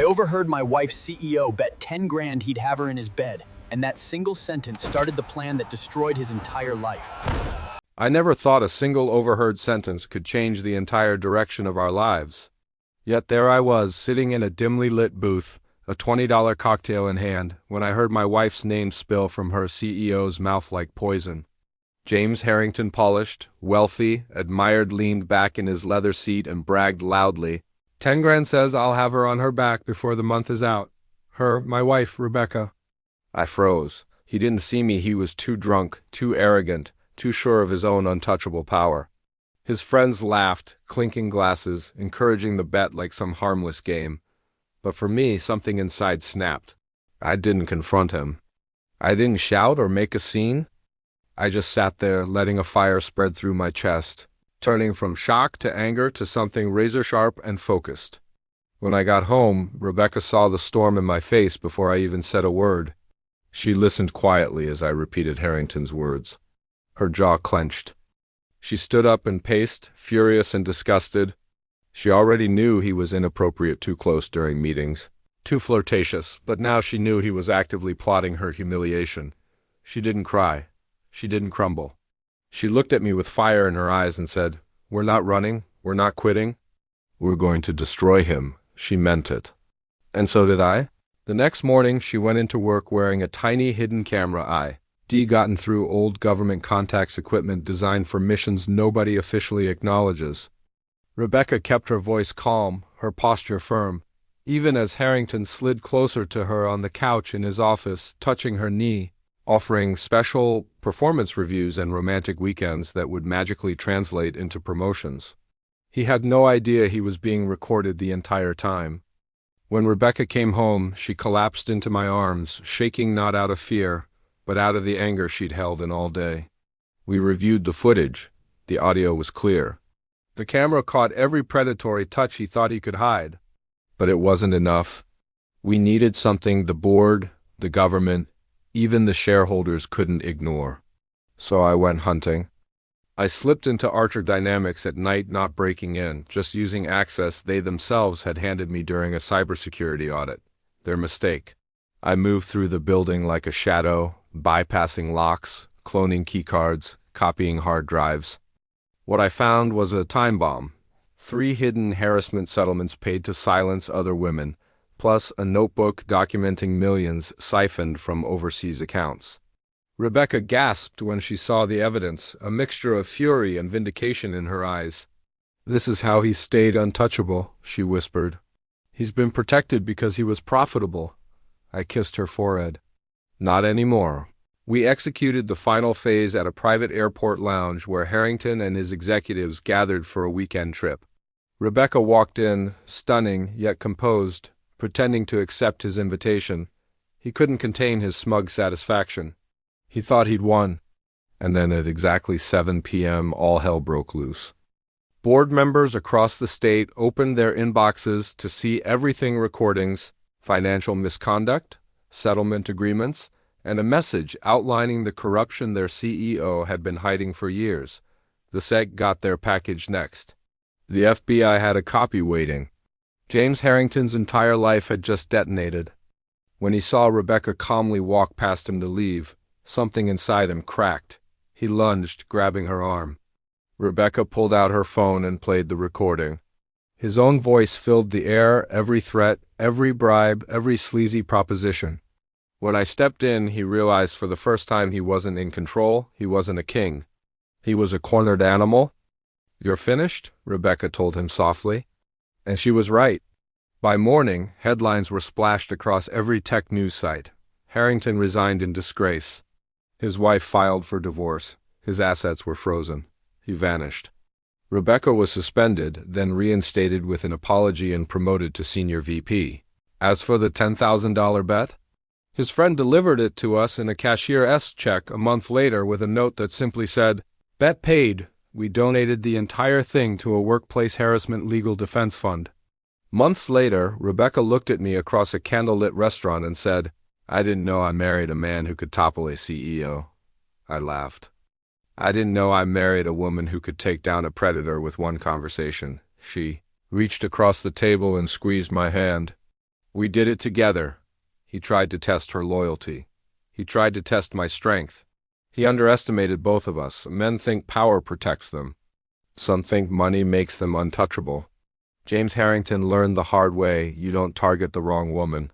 I overheard my wife's CEO bet 10 grand he'd have her in his bed, and that single sentence started the plan that destroyed his entire life. I never thought a single overheard sentence could change the entire direction of our lives. Yet there I was, sitting in a dimly lit booth, a $20 cocktail in hand, when I heard my wife's name spill from her CEO's mouth like poison. James Harrington, polished, wealthy, admired, leaned back in his leather seat and bragged loudly, 10 grand says I'll have her on her back before the month is out. Her, my wife, Rebecca. I froze. He didn't see me. He was too drunk, too arrogant, too sure of his own untouchable power. His friends laughed, clinking glasses, encouraging the bet like some harmless game. But for me, something inside snapped. I didn't confront him. I didn't shout or make a scene. I just sat there, letting a fire spread through my chest, turning from shock to anger to something razor-sharp and focused. When I got home, Rebecca saw the storm in my face before I even said a word. She listened quietly as I repeated Harrington's words. Her jaw clenched. She stood up and paced, furious and disgusted. She already knew he was inappropriate too close during meetings, too flirtatious, but now she knew he was actively plotting her humiliation. She didn't cry. She didn't crumble. She looked at me with fire in her eyes and said, "We're not running. We're not quitting. We're going to destroy him." She meant it. And so did I. The next morning, she went into work wearing a tiny hidden camera eye. Gotten through old government contacts equipment designed for missions nobody officially acknowledges. Rebecca kept her voice calm, her posture firm, even as Harrington slid closer to her on the couch in his office, touching her knee, offering special performance reviews and romantic weekends that would magically translate into promotions. He had no idea he was being recorded the entire time. When Rebecca came home, she collapsed into my arms, shaking not out of fear, but out of the anger she'd held in all day. We reviewed the footage. The audio was clear. The camera caught every predatory touch he thought he could hide. But it wasn't enough. We needed something the board, the government, even the shareholders couldn't ignore. So I went hunting. I slipped into Archer Dynamics at night, not breaking in, just using access they themselves had handed me during a cybersecurity audit. Their mistake. I moved through the building like a shadow, bypassing locks, cloning keycards, copying hard drives. What I found was a time bomb. 3 hidden harassment settlements paid to silence other women, plus a notebook documenting millions siphoned from overseas accounts. Rebecca gasped when she saw the evidence, a mixture of fury and vindication in her eyes. "This is how he stayed untouchable," she whispered. "He's been protected because he was profitable." I kissed her forehead. Not anymore. We executed the final phase at a private airport lounge where Harrington and his executives gathered for a weekend trip. Rebecca walked in, stunning yet composed, pretending to accept his invitation. He couldn't contain his smug satisfaction. He thought he'd won. And then at exactly 7 p.m., all hell broke loose. Board members across the state opened their inboxes to see everything: recordings, financial misconduct, settlement agreements, and a message outlining the corruption their CEO had been hiding for years. The SEC got their package next. The FBI had a copy waiting. James Harrington's entire life had just detonated. When he saw Rebecca calmly walk past him to leave, something inside him cracked. He lunged, grabbing her arm. Rebecca pulled out her phone and played the recording. His own voice filled the air, every threat, every bribe, every sleazy proposition. When I stepped in, he realized for the first time he wasn't in control, he wasn't a king. He was a cornered animal. "You're finished?" Rebecca told him softly. And she was right. By morning, headlines were splashed across every tech news site. Harrington resigned in disgrace. His wife filed for divorce. His assets were frozen. He vanished. Rebecca was suspended, then reinstated with an apology and promoted to senior VP. As for the $10,000 bet, his friend delivered it to us in a cashier's check a month later with a note that simply said, "Bet paid. We donated the entire thing to a workplace harassment legal defense fund." Months later, Rebecca looked at me across a candlelit restaurant and said, "I didn't know I married a man who could topple a CEO." I laughed. "I didn't know I married a woman who could take down a predator with one conversation." She reached across the table and squeezed my hand. We did it together. He tried to test her loyalty. He tried to test my strength. He underestimated both of us. Men think power protects them. Some think money makes them untouchable. James Harrington learned the hard way, you don't target the wrong woman.